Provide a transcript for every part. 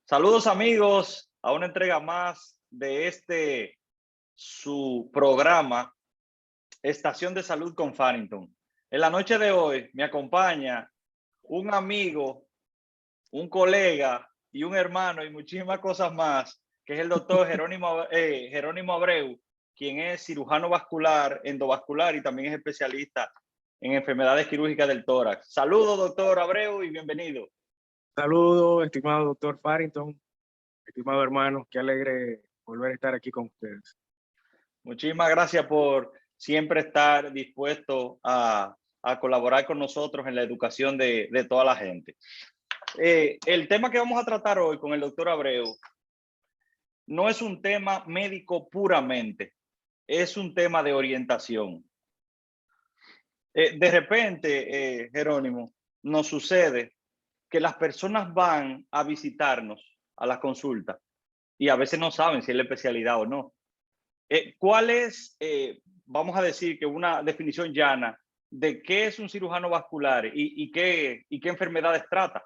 Saludos amigos a una entrega más de su programa Estación de Salud con Farrington. En la noche de hoy me acompaña un amigo, un colega y un hermano y muchísimas cosas más, que es el doctor Jerónimo Abreu, quien es cirujano vascular, endovascular y también es especialista en enfermedades quirúrgicas del tórax. Saludos, doctor Abreu, y bienvenido. Saludos, estimado doctor Farrington, estimado hermano, qué alegre volver a estar aquí con ustedes. Muchísimas gracias por siempre estar dispuesto a colaborar con nosotros en la educación de toda la gente. El tema que vamos a tratar hoy con el doctor Abreu no es un tema médico puramente, es un tema de orientación. De repente, Jerónimo, nos sucede que las personas van a visitarnos a las consultas y a veces no saben si es la especialidad o no. ¿Cuál es, vamos a decir que una definición llana de qué es un cirujano vascular y qué enfermedades trata?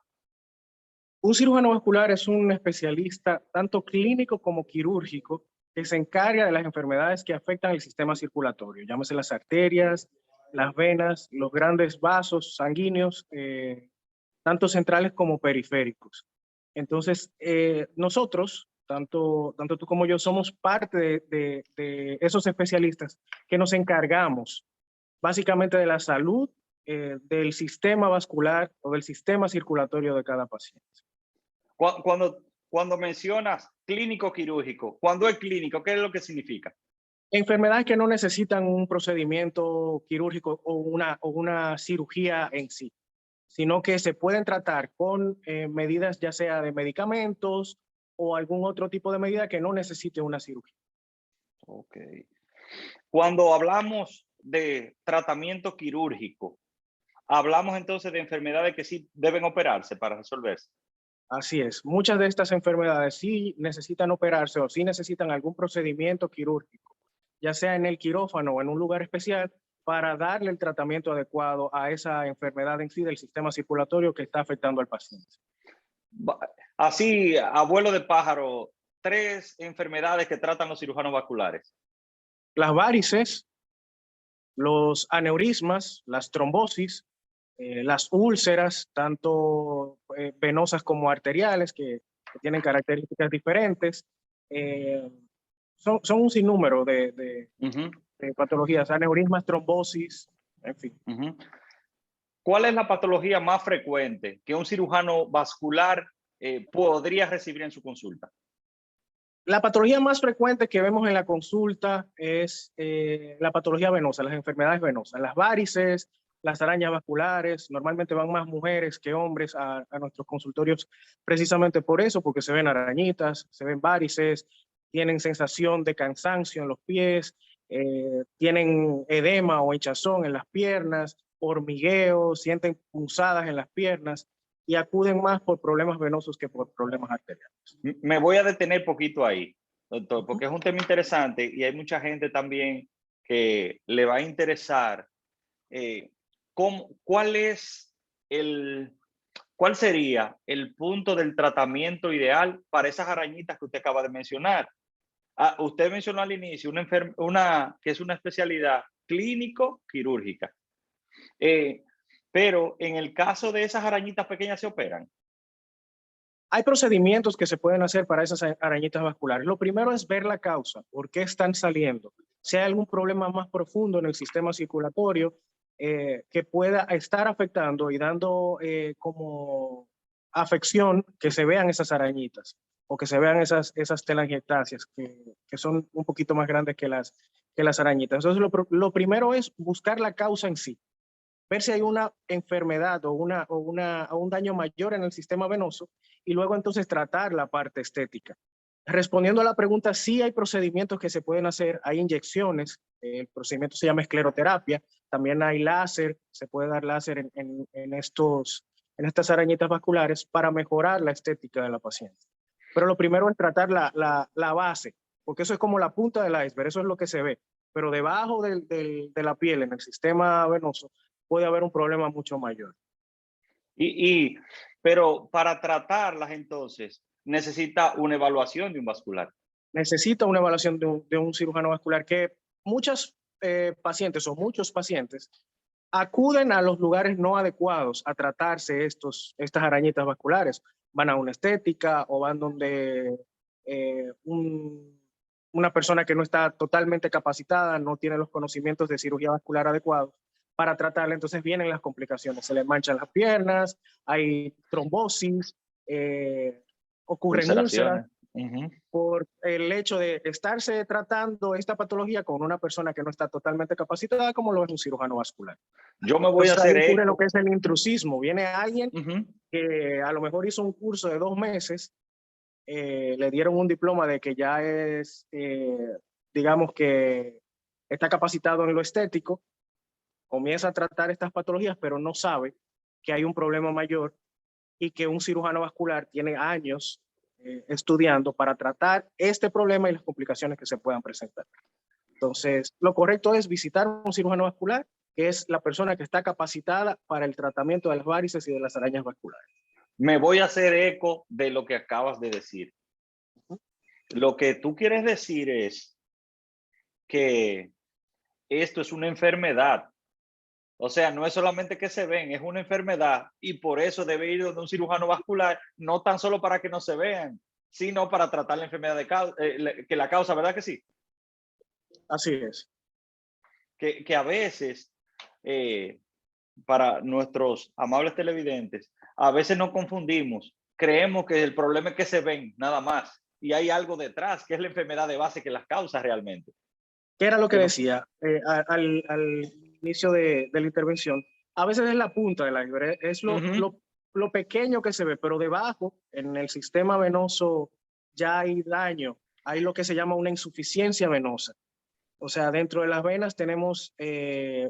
Un cirujano vascular es un especialista tanto clínico como quirúrgico que se encarga de las enfermedades que afectan el sistema circulatorio, llámese las arterias, las venas, los grandes vasos sanguíneos, tanto centrales como periféricos. Entonces, nosotros, tanto tú como yo, somos parte de esos especialistas que nos encargamos básicamente de la salud del sistema vascular o del sistema circulatorio de cada paciente. Cuando mencionas clínico quirúrgico, cuando es clínico, ¿qué es lo que significa? Enfermedades que no necesitan un procedimiento quirúrgico o una cirugía en sí, sino que se pueden tratar con medidas ya sea de medicamentos o algún otro tipo de medida que no necesite una cirugía. Ok. Cuando hablamos de tratamiento quirúrgico, hablamos entonces de enfermedades que sí deben operarse para resolverse. Así es, muchas de estas enfermedades sí necesitan operarse o sí necesitan algún procedimiento quirúrgico, ya sea en el quirófano o en un lugar especial, para darle el tratamiento adecuado a esa enfermedad en sí del sistema circulatorio que está afectando al paciente. Así, abuelo de pájaro, 3 enfermedades que tratan los cirujanos vasculares. Las varices, los aneurismas, las trombosis, las úlceras, tanto venosas como arteriales, que tienen características diferentes. Eh, son un sinnúmero Uh-huh, de patologías, aneurismas, trombosis, en fin. uh-huh. ¿Cuál es la patología más frecuente que un cirujano vascular podría recibir en su consulta? La patología más frecuente que vemos en la consulta es la patología venosa, las enfermedades venosas, las varices, las arañas vasculares. Normalmente van más mujeres que hombres a nuestros consultorios precisamente por eso, porque se ven arañitas, se ven varices, tienen sensación de cansancio en los pies, tienen edema o hinchazón en las piernas, hormigueo, sienten punzadas en las piernas y acuden más por problemas venosos que por problemas arteriales. Me voy a detener poquito ahí, doctor, porque es un tema interesante y hay mucha gente también que le va a interesar eh, cuál es cuál sería el punto del tratamiento ideal para esas arañitas que usted acaba de mencionar. Usted mencionó al inicio que es una especialidad clínico-quirúrgica, eh, pero en el caso de esas arañitas pequeñas se operan. Hay procedimientos que se pueden hacer para esas arañitas vasculares. Lo primero es ver la causa, por qué están saliendo. Si hay algún problema más profundo en el sistema circulatorio que pueda estar afectando y dando como afección que se vean esas arañitas o que se vean esas telangiectasias que son un poquito más grandes que las arañitas. Entonces, lo primero es buscar la causa en sí, ver si hay una enfermedad o un daño mayor en el sistema venoso y luego entonces tratar la parte estética. Respondiendo a la pregunta, sí hay procedimientos que se pueden hacer, hay inyecciones, el procedimiento se llama escleroterapia, también hay láser, se puede dar láser en estas arañitas vasculares para mejorar la estética de la paciente. Pero lo primero es tratar la base, porque eso es como la punta del iceberg, eso es lo que se ve. Pero debajo de la piel, en el sistema venoso, puede haber un problema mucho mayor. Pero para tratarlas entonces, necesita una evaluación de un vascular. Necesita una evaluación de un cirujano vascular, que muchas pacientes o muchos pacientes acuden a los lugares no adecuados a tratarse estas arañitas vasculares. Van a una estética o van donde una persona que no está totalmente capacitada, no tiene los conocimientos de cirugía vascular adecuados para tratarla. Entonces vienen las complicaciones, se le manchan las piernas, hay trombosis, ocurren úlceras por el hecho de estarse tratando esta patología con una persona que no está totalmente capacitada, como lo es un cirujano vascular. Yo me voy a hacer ahí ocurre lo que es el intrusismo. Viene alguien que a lo mejor hizo un curso de 2 meses, le dieron un diploma de que ya es, digamos que está capacitado en lo estético, comienza a tratar estas patologías, pero no sabe que hay un problema mayor y que un cirujano vascular tiene años estudiando para tratar este problema y las complicaciones que se puedan presentar. Entonces, lo correcto es visitar a un cirujano vascular, que es la persona que está capacitada para el tratamiento de las varices y de las arañas vasculares. Me voy a hacer eco de lo que acabas de decir. Lo que tú quieres decir es que esto es una enfermedad. O sea, no es solamente que se ven, es una enfermedad y por eso debe ir donde un cirujano vascular, no tan solo para que no se vean, sino para tratar la enfermedad que la causa, ¿verdad que sí? Así es. Que a veces, para nuestros amables televidentes, a veces nos confundimos, creemos que el problema es que se ven, nada más, y hay algo detrás, que es la enfermedad de base que las causa realmente. ¿Qué era lo que decía al inicio de la intervención? A veces es la punta del iceberg, es lo pequeño que se ve, pero debajo, en el sistema venoso, ya hay daño, hay lo que se llama una insuficiencia venosa. O sea, dentro de las venas tenemos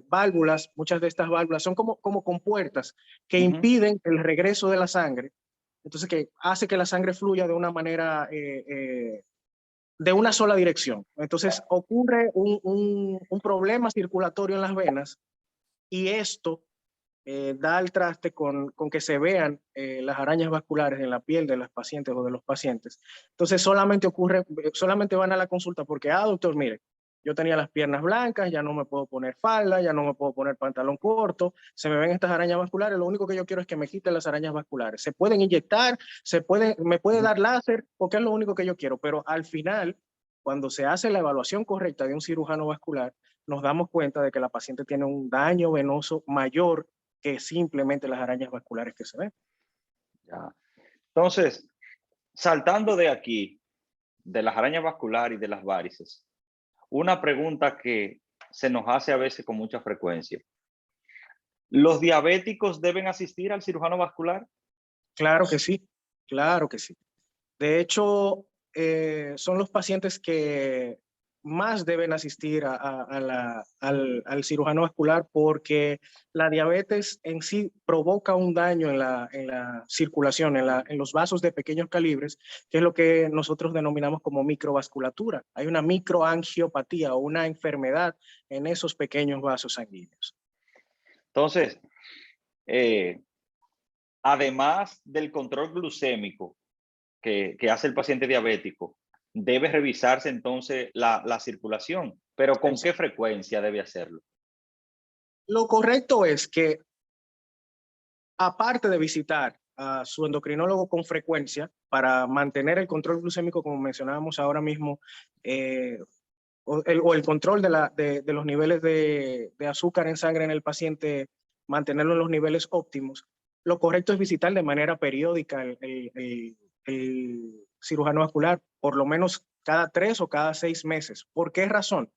válvulas, muchas de estas válvulas son como compuertas que impiden el regreso de la sangre, entonces que hace que la sangre fluya de una manera de una sola dirección. Entonces ocurre un problema circulatorio en las venas y esto da al traste con que se vean las arañas vasculares en la piel de las pacientes o de los pacientes. Entonces solamente van a la consulta porque, doctor, mire, yo tenía las piernas blancas, ya no me puedo poner falda, ya no me puedo poner pantalón corto, se me ven estas arañas vasculares, lo único que yo quiero es que me quiten las arañas vasculares. Se pueden inyectar, me puede dar láser, porque es lo único que yo quiero, pero al final, cuando se hace la evaluación correcta de un cirujano vascular, nos damos cuenta de que la paciente tiene un daño venoso mayor que simplemente las arañas vasculares que se ven. Ya. Entonces, saltando de aquí, de las arañas vasculares y de las varices, una pregunta que se nos hace a veces con mucha frecuencia. ¿Los diabéticos deben asistir al cirujano vascular? Claro que sí, claro que sí. De hecho, son los pacientes que más deben asistir al cirujano vascular porque la diabetes en sí provoca un daño en la circulación, en los vasos de pequeños calibres, que es lo que nosotros denominamos como microvasculatura. Hay una microangiopatía o una enfermedad en esos pequeños vasos sanguíneos. Entonces, además del control glucémico que hace el paciente diabético, debe revisarse entonces la circulación, pero ¿con qué frecuencia debe hacerlo? Lo correcto es que, aparte de visitar a su endocrinólogo con frecuencia para mantener el control glucémico, como mencionábamos ahora mismo, o el control de los niveles de azúcar en sangre en el paciente, mantenerlo en los niveles óptimos, lo correcto es visitar de manera periódica el cirujano vascular, por lo menos cada 3 o cada 6 meses. ¿Por qué razón?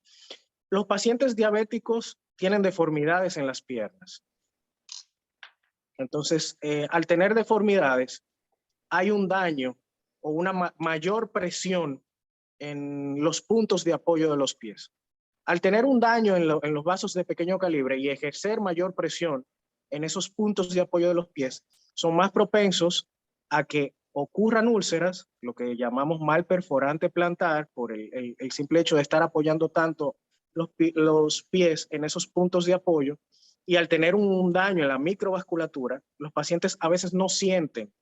Los pacientes diabéticos tienen deformidades en las piernas. Entonces, al tener deformidades, hay un daño o una mayor presión en los puntos de apoyo de los pies. Al tener un daño en los vasos de pequeño calibre y ejercer mayor presión en esos puntos de apoyo de los pies, son más propensos a que ocurran úlceras, lo que llamamos mal perforante plantar, por el simple hecho de estar apoyando tanto los pies en esos puntos de apoyo. Y al tener un daño en la microvasculatura, los pacientes a veces no sienten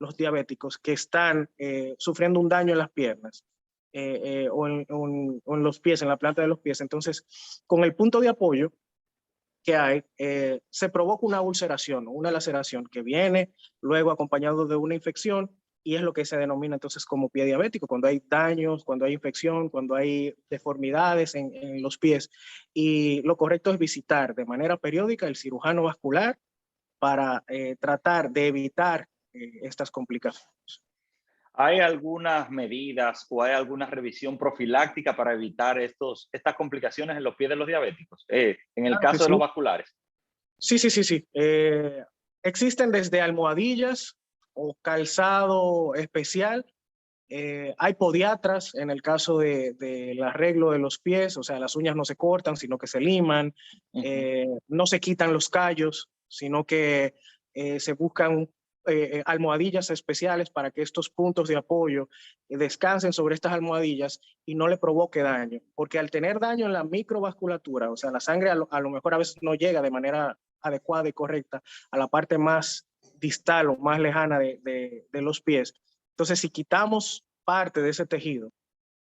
los diabéticos que están sufriendo un daño en las piernas o en los pies, en la planta de los pies. Entonces, con el punto de apoyo que hay, se provoca una ulceración, una laceración que viene luego acompañado de una infección y es lo que se denomina entonces como pie diabético, cuando hay daños, cuando hay infección, cuando hay deformidades en los pies. Y lo correcto es visitar de manera periódica el cirujano vascular para tratar de evitar estas complicaciones. ¿Hay algunas medidas o hay alguna revisión profiláctica para evitar estas complicaciones en los pies de los diabéticos? En el Claro que caso de sí. los vasculares. Sí, sí, sí, sí. Existen desde almohadillas o calzado especial. Hay podiatras en el caso del arreglo de los pies, o sea, las uñas no se cortan, sino que se liman, no se quitan los callos, sino que se buscan almohadillas especiales para que estos puntos de apoyo descansen sobre estas almohadillas y no le provoque daño, porque al tener daño en la microvasculatura, o sea, la sangre a lo mejor a veces no llega de manera adecuada y correcta a la parte más distal o más lejana de los pies. Entonces, si quitamos parte de ese tejido,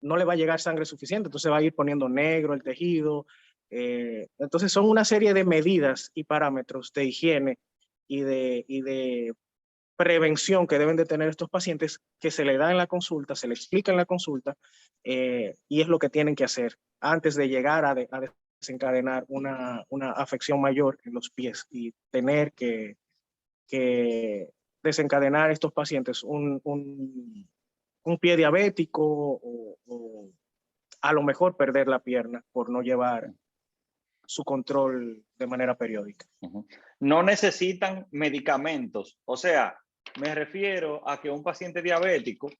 no le va a llegar sangre suficiente, entonces va a ir poniendo negro el tejido. Entonces, son una serie de medidas y parámetros de higiene y de prevención que deben de tener estos pacientes que se le da en la consulta, se le explica en la consulta y es lo que tienen que hacer antes de llegar a desencadenar una afección mayor en los pies y tener que desencadenar estos pacientes un pie diabético o a lo mejor perder la pierna por no llevar su control de manera periódica. No necesitan medicamentos. O sea, me refiero a que un paciente diabético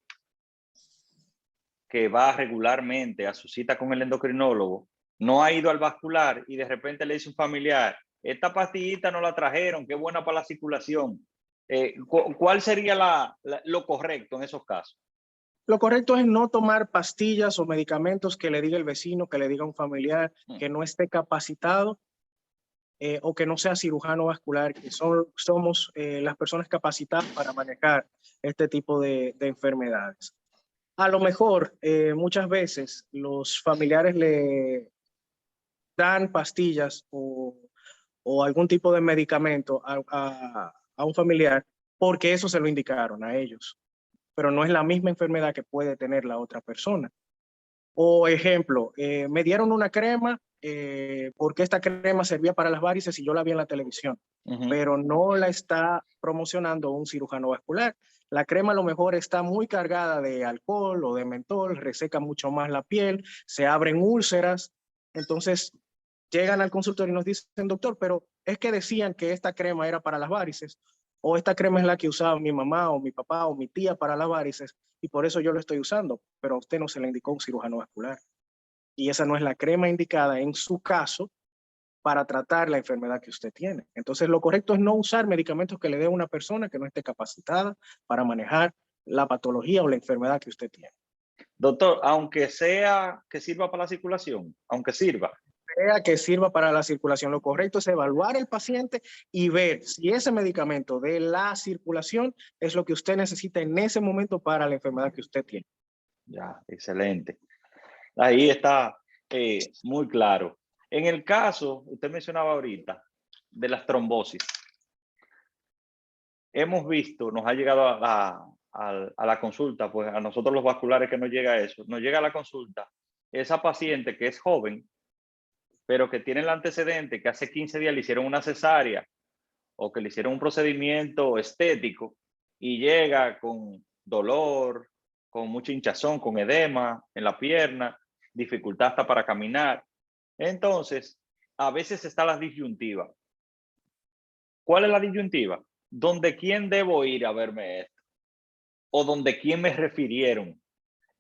que va regularmente a su cita con el endocrinólogo no ha ido al vascular y de repente le dice un familiar, esta pastillita no la trajeron, qué buena para la circulación. ¿Cuál sería lo correcto en esos casos? Lo correcto es no tomar pastillas o medicamentos que le diga el vecino, que le diga un familiar que no esté capacitado o que no sea cirujano vascular, que somos las personas capacitadas para manejar este tipo de enfermedades. A lo mejor muchas veces los familiares le dan pastillas o algún tipo de medicamento a un familiar porque eso se lo indicaron a ellos, pero no es la misma enfermedad que puede tener la otra persona. O ejemplo, me dieron una crema porque esta crema servía para las varices y yo la vi en la televisión, pero no la está promocionando un cirujano vascular. La crema a lo mejor está muy cargada de alcohol o de mentol, reseca mucho más la piel, se abren úlceras. Entonces llegan al consultorio y nos dicen, doctor, pero es que decían que esta crema era para las varices, o esta crema es la que usaba mi mamá o mi papá o mi tía para las varices, y por eso yo lo estoy usando, pero a usted no se le indicó un cirujano vascular. Y esa no es la crema indicada en su caso para tratar la enfermedad que usted tiene. Entonces, lo correcto es no usar medicamentos que le dé a una persona que no esté capacitada para manejar la patología o la enfermedad que usted tiene. Doctor, aunque sea que sirva para la circulación, aunque sirva. Sea que sirva para la circulación. Lo correcto es evaluar al paciente y ver si ese medicamento de la circulación es lo que usted necesita en ese momento para la enfermedad que usted tiene. Ya, excelente. Ahí está muy claro. En el caso, usted mencionaba ahorita, de las trombosis, hemos visto, nos ha llegado a la consulta, pues a nosotros los vasculares que nos llega eso, nos llega a la consulta esa paciente que es joven, pero que tiene el antecedente que hace 15 días le hicieron una cesárea o que le hicieron un procedimiento estético y llega con dolor, con mucha hinchazón, con edema en la pierna, dificultad hasta para caminar. Entonces, a veces está la disyuntiva. ¿Cuál es la disyuntiva? ¿Dónde quién debo ir a verme esto? ¿O donde quién me refirieron?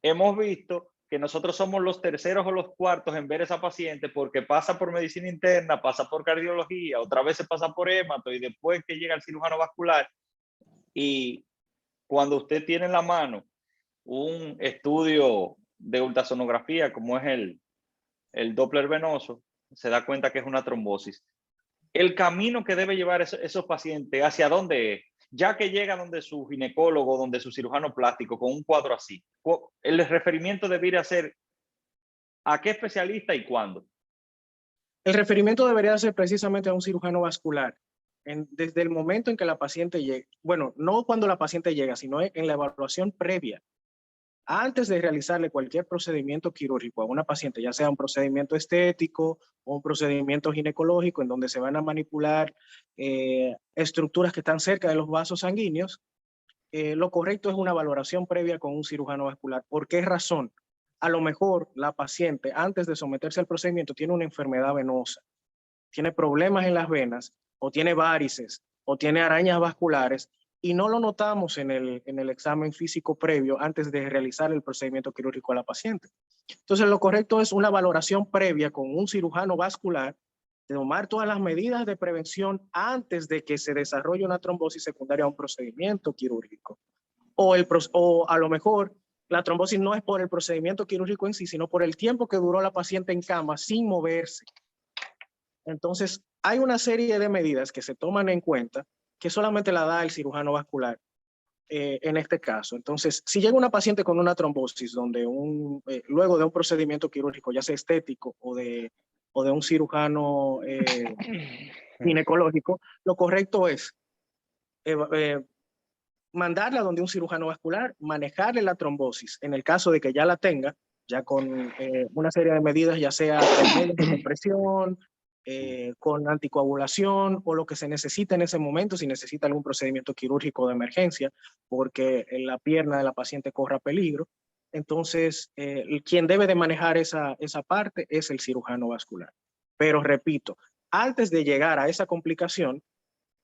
Hemos visto que nosotros somos los terceros o los cuartos en ver a esa paciente porque pasa por medicina interna, pasa por cardiología, otra vez se pasa por hemato y después que llega el cirujano vascular. Y cuando usted tiene en la mano un estudio de ultrasonografía como es el Doppler venoso, se da cuenta que es una trombosis. El camino que debe llevar esos pacientes, ¿hacia dónde es? ya que llega donde su ginecólogo, donde su cirujano plástico con un cuadro así, el referimiento debería ser a qué especialista y cuándo. El referimiento debería ser precisamente a un cirujano vascular. Desde el momento en que la paciente llega, bueno, no cuando la paciente llega, sino en la evaluación previa, antes de realizarle cualquier procedimiento quirúrgico a una paciente, ya sea un procedimiento estético o un procedimiento ginecológico en donde se van a manipular estructuras que están cerca de los vasos sanguíneos, lo correcto es una valoración previa con un cirujano vascular. ¿Por qué razón? A lo mejor la paciente, antes de someterse al procedimiento, tiene una enfermedad venosa, tiene problemas en las venas, o tiene varices, o tiene arañas vasculares, y no lo notamos en el examen físico previo antes de realizar el procedimiento quirúrgico a la paciente. Entonces, lo correcto es una valoración previa con un cirujano vascular, de tomar todas las medidas de prevención antes de que se desarrolle una trombosis secundaria a un procedimiento quirúrgico. O a lo mejor la trombosis no es por el procedimiento quirúrgico en sí, sino por el tiempo que duró la paciente en cama sin moverse. Entonces, hay una serie de medidas que se toman en cuenta que solamente la da el cirujano vascular en este caso. Entonces, si llega una paciente con una trombosis donde luego de un procedimiento quirúrgico, ya sea estético o de un cirujano ginecológico, lo correcto es mandarla donde un cirujano vascular, manejarle la trombosis en el caso de que ya la tenga, ya con una serie de medidas, ya sea con medios de compresión, con anticoagulación o lo que se necesita en ese momento, si necesita algún procedimiento quirúrgico de emergencia, porque la pierna de la paciente corra peligro. Entonces, quien debe de manejar esa parte es el cirujano vascular. Pero repito, antes de llegar a esa complicación,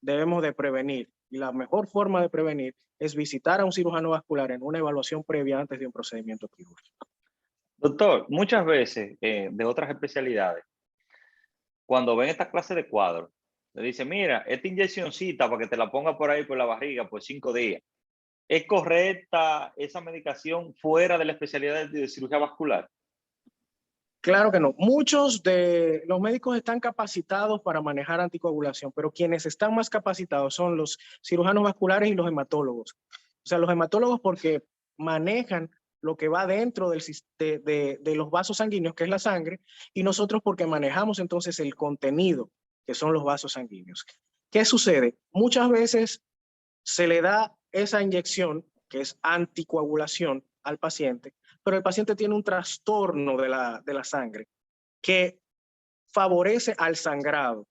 debemos de prevenir. Y la mejor forma de prevenir es visitar a un cirujano vascular en una evaluación previa antes de un procedimiento quirúrgico. Doctor, muchas veces de otras especialidades, cuando ven esta clase de cuadros, le dicen, mira, esta inyeccióncita para que te la ponga por ahí por la barriga por 5 días. ¿Es correcta esa medicación fuera de la especialidad de cirugía vascular? Claro que no. Muchos de los médicos están capacitados para manejar anticoagulación, pero quienes están más capacitados son los cirujanos vasculares y los hematólogos. O sea, los hematólogos porque manejan lo que va dentro de los vasos sanguíneos, que es la sangre, y nosotros porque manejamos entonces el contenido, que son los vasos sanguíneos. ¿Qué sucede? Muchas veces se le da esa inyección, que es anticoagulación, al paciente, pero el paciente tiene un trastorno de la sangre que favorece al sangrado,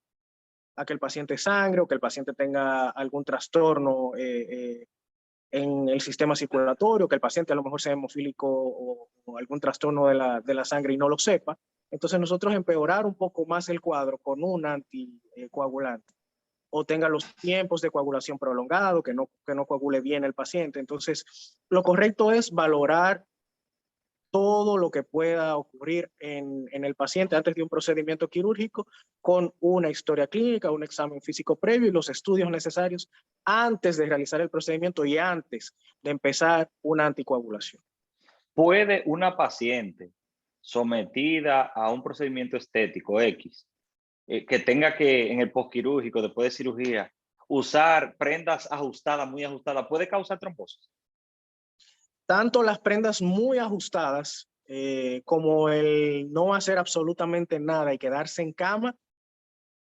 a que el paciente sangre o que el paciente tenga algún trastorno en el sistema circulatorio, que el paciente a lo mejor sea hemofílico o algún trastorno de la sangre y no lo sepa. Entonces nosotros empeorar un poco más el cuadro con un anticoagulante o tenga los tiempos de coagulación prolongado, que no coagule bien el paciente. Entonces, lo correcto es valorar todo lo que pueda ocurrir en el paciente antes de un procedimiento quirúrgico con una historia clínica, un examen físico previo y los estudios necesarios antes de realizar el procedimiento y antes de empezar una anticoagulación. ¿Puede una paciente sometida a un procedimiento estético X, que tenga que en el postquirúrgico, después de cirugía, usar prendas ajustadas, muy ajustadas, puede causar trombosis? Tanto las prendas muy ajustadas como el no hacer absolutamente nada y quedarse en cama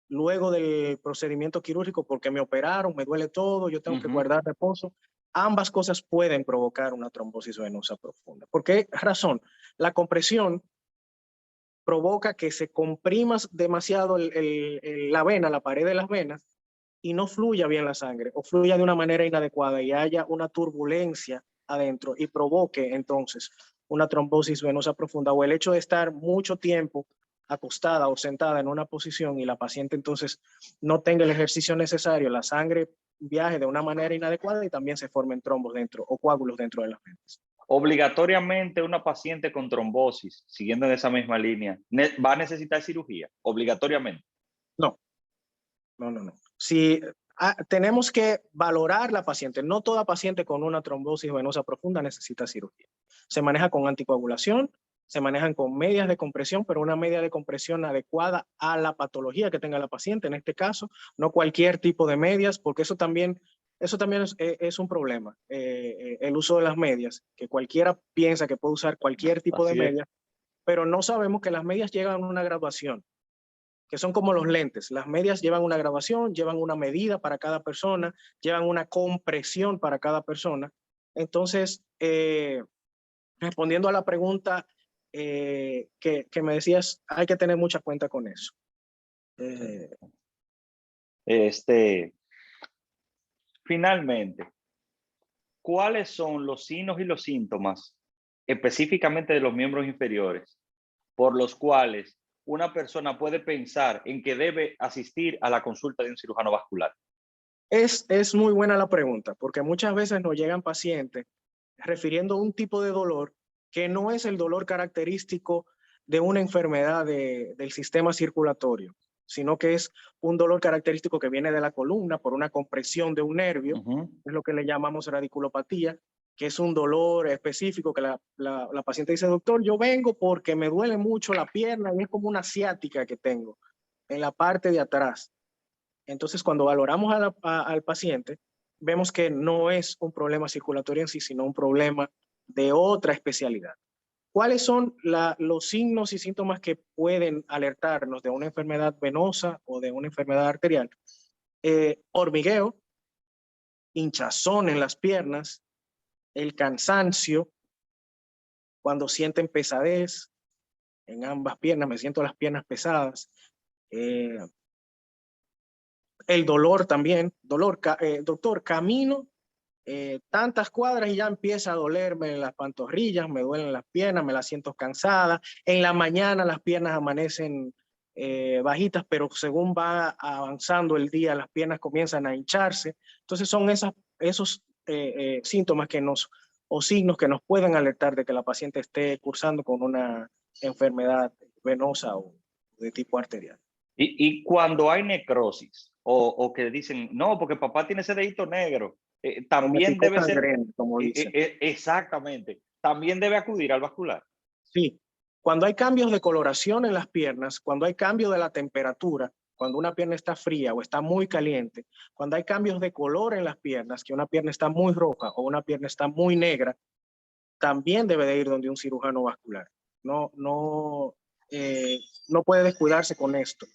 luego del procedimiento quirúrgico porque me operaron, me duele todo, yo tengo que guardar reposo. Ambas cosas pueden provocar una trombosis venosa profunda. ¿Por qué razón? La compresión provoca que se comprima demasiado la vena, la pared de las venas, y no fluya bien la sangre o fluya de una manera inadecuada y haya una turbulencia adentro y provoque entonces una trombosis venosa profunda o el hecho de estar mucho tiempo acostada o sentada en una posición y la paciente entonces no tenga el ejercicio necesario, la sangre viaje de una manera inadecuada y también se formen trombos dentro o coágulos dentro de las venas. Obligatoriamente una paciente con trombosis, siguiendo en esa misma línea, va a necesitar cirugía, obligatoriamente. No, no. Si tenemos que valorar la paciente, no toda paciente con una trombosis venosa profunda necesita cirugía. Se maneja con anticoagulación, se manejan con medias de compresión, pero una media de compresión adecuada a la patología que tenga la paciente, en este caso, no cualquier tipo de medias, porque eso también Eso también es un problema, el uso de las medias, que cualquiera piensa que puede usar cualquier tipo de Así es. medias, pero no sabemos que las medias llevan una graduación, que son como los lentes. Las medias llevan una graduación, llevan una medida para cada persona, llevan una compresión para cada persona. Entonces, respondiendo a la pregunta que me decías, hay que tener mucha cuenta con eso. Este, finalmente, ¿cuáles son los signos y los síntomas específicamente de los miembros inferiores por los cuales una persona puede pensar en que debe asistir a la consulta de un cirujano vascular? Es muy buena la pregunta, porque muchas veces nos llegan pacientes refiriendo a un tipo de dolor que no es el dolor característico de una enfermedad del sistema circulatorio, sino que es un dolor característico que viene de la columna por una compresión de un nervio, es lo que le llamamos radiculopatía, que es un dolor específico que la paciente dice, doctor, yo vengo porque me duele mucho la pierna y es como una ciática que tengo en la parte de atrás. Entonces, cuando valoramos al paciente, vemos que no es un problema circulatorio en sí, sino un problema de otra especialidad. ¿Cuáles son los signos y síntomas que pueden alertarnos de una enfermedad venosa o de una enfermedad arterial? Hormigueo, hinchazón en las piernas, el cansancio, cuando sienten pesadez en ambas piernas, me siento las piernas pesadas, el dolor también, doctor, camino tantas cuadras y ya empieza a dolerme las pantorrillas, me duelen las piernas, me las siento cansada. En la mañana las piernas amanecen bajitas, pero según va avanzando el día, las piernas comienzan a hincharse. Entonces son esos síntomas o signos que nos pueden alertar de que la paciente esté cursando con una enfermedad venosa o de tipo arterial. Y cuando hay necrosis o que dicen, no, porque papá tiene ese dedito negro, O me también picó debe ser, gangrena, como dicen. exactamente, también debe acudir al vascular. Sí, cuando hay cambios de coloración en las piernas, cuando hay cambio de la temperatura, cuando una pierna está fría o está muy caliente, cuando hay cambios de color en las piernas, que una pierna está muy roja o una pierna está muy negra, también debe de ir donde un cirujano vascular. No, no, no puede descuidarse con esto.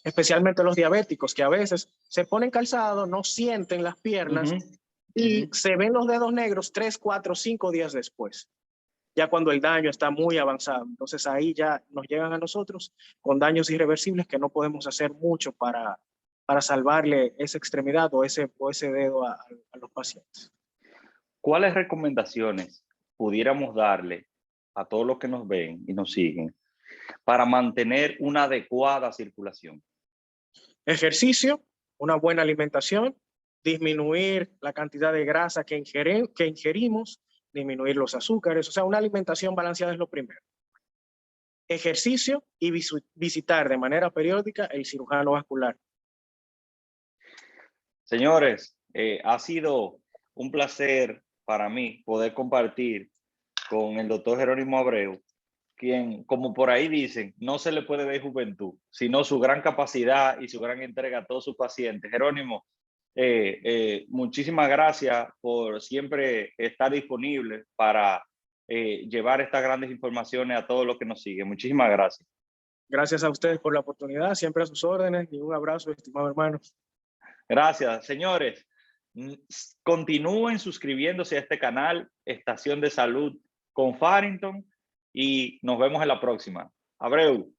Especialmente los diabéticos, que a veces se ponen calzado, no sienten las piernas y se ven los dedos negros 3, 4, 5 días después, ya cuando el daño está muy avanzado. Entonces ahí ya nos llegan a nosotros con daños irreversibles que no podemos hacer mucho para salvarle esa extremidad o ese dedo a los pacientes. ¿Cuáles recomendaciones pudiéramos darle a todos los que nos ven y nos siguen para mantener una adecuada circulación? Ejercicio, una buena alimentación, disminuir la cantidad de grasa que ingerimos, disminuir los azúcares, o sea, una alimentación balanceada es lo primero. Ejercicio y visitar de manera periódica el cirujano vascular. Señores, ha sido un placer para mí poder compartir con el doctor Jerónimo Abreu, quien, como por ahí dicen, no se le puede ver juventud, sino su gran capacidad y su gran entrega a todos sus pacientes. Jerónimo, muchísimas gracias por siempre estar disponible para llevar estas grandes informaciones a todos los que nos siguen. Muchísimas gracias. Gracias a ustedes por la oportunidad, siempre a sus órdenes y un abrazo, estimado hermano. Gracias, señores. Continúen suscribiéndose a este canal, Estación de Salud con Farrington, y nos vemos en la próxima. Abreu.